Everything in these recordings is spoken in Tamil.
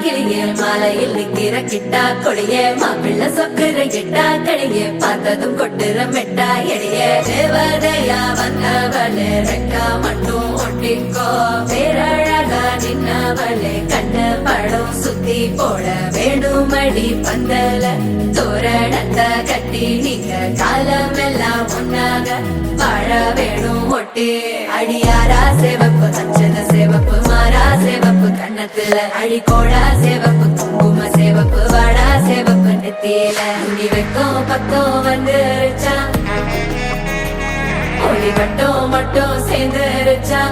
கிளியே மாலையில் நிக்கிற கிட்டா கொடியே மாப்பிள்ள சொக்குற கிட்டா கடியே பார்த்ததும் கொட்டுற மெட்டா எடியே தேவதையா வந்தவளே ரெக்கா மட்டும் ஒட்டிக்கோ பேரழகா நின்னவளே கண்ணு படம் சுத்தி போட வேணுமடி பந்தல தோரணத்தை கட்டி நீங்க காலமெல்லாம் ஒன்னாக வாழ வேணும் ஒட்டி அடியாரா சேவப்பு அச்சத சேவப்பு மாறா சேவப்பு கண்ணத்துல அடிக்கோடா சேவப்பு குங்கும சேவப்பு வாடா சேவப்பு நெத்தியில துணி வைக்கும் பக்கம் வந்துருச்சா ஒளி மட்டும் சேர்ந்துருச்சா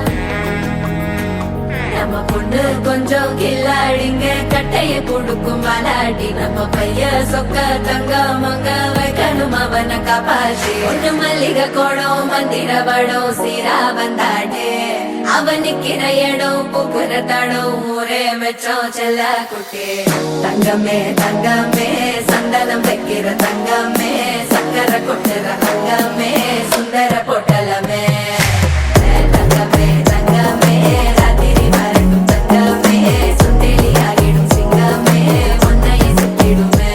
நம்ம பொண்ணு கொஞ்சம் கில்லாடிங்க கட்டைய கொடுக்கும் மலாடி நம்ம பைய சொக்க தங்க மங்க வைக்கணும் அவனை காப்பாற்றி ஒண்ணு மல்லிகை கோடம் மந்திர வடம் சீரா வந்தாடே அவனுக்கிற இடம் பூக்குற தடம் ஊரே மெச்சம் செல்ல குட்டி தங்கமே தங்கமே சந்தனம் வைக்கிற தங்கமே சக்கரை கொட்டுற தங்கமே சுந்தர பொட்டலமே தங்கமே தங்கமே ராத்திரி வரட்டும் தங்கமே சுண்டெலி ஆகிடும் சிங்கமே ஒன்னை சுத்திடுமே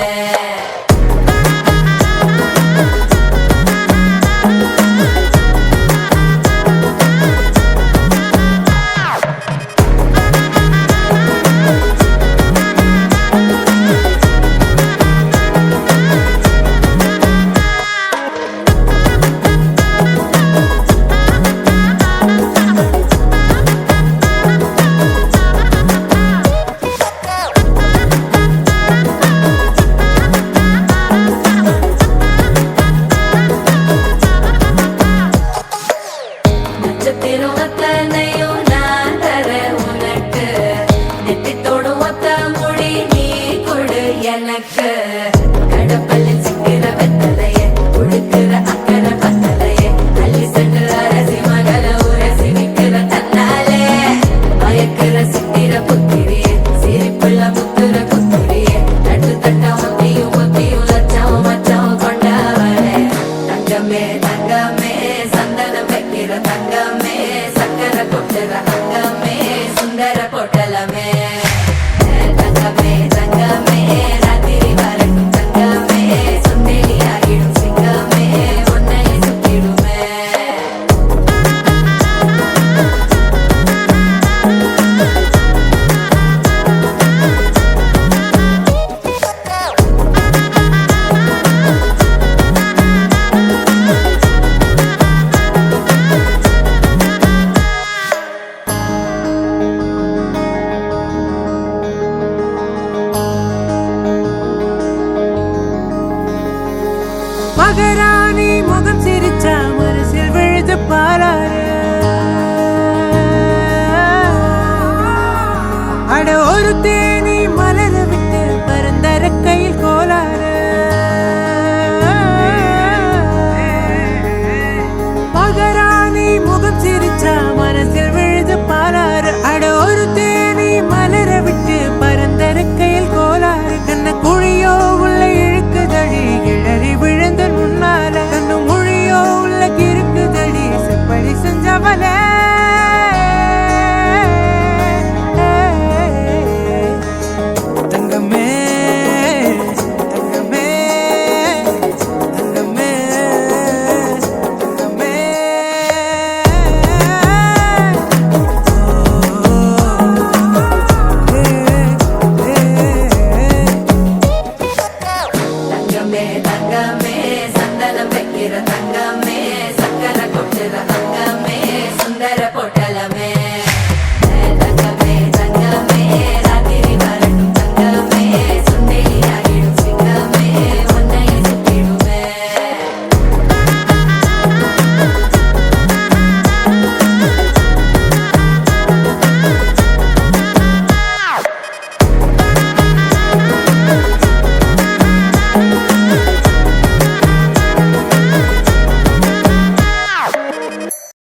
எனக்கு கடப்பல்லில் சிக்கிற வெத்தலையே உடுக்கிற அக்கறை பத்தலையே அள்ளி சென்று அரசி மகள உரசி நிக்கிற தன்னாலே மயக்கிற சித்திர புத்திரியே சிரிப்புள்ள முத்துற குத்துரியே தட்டு தட்ட ஒத்தியும் லட்சம் மச்சம் கொண்டவளே தங்கமே தங்கமே சந்தனம் வைக்கிற தங்கமே சக்கரை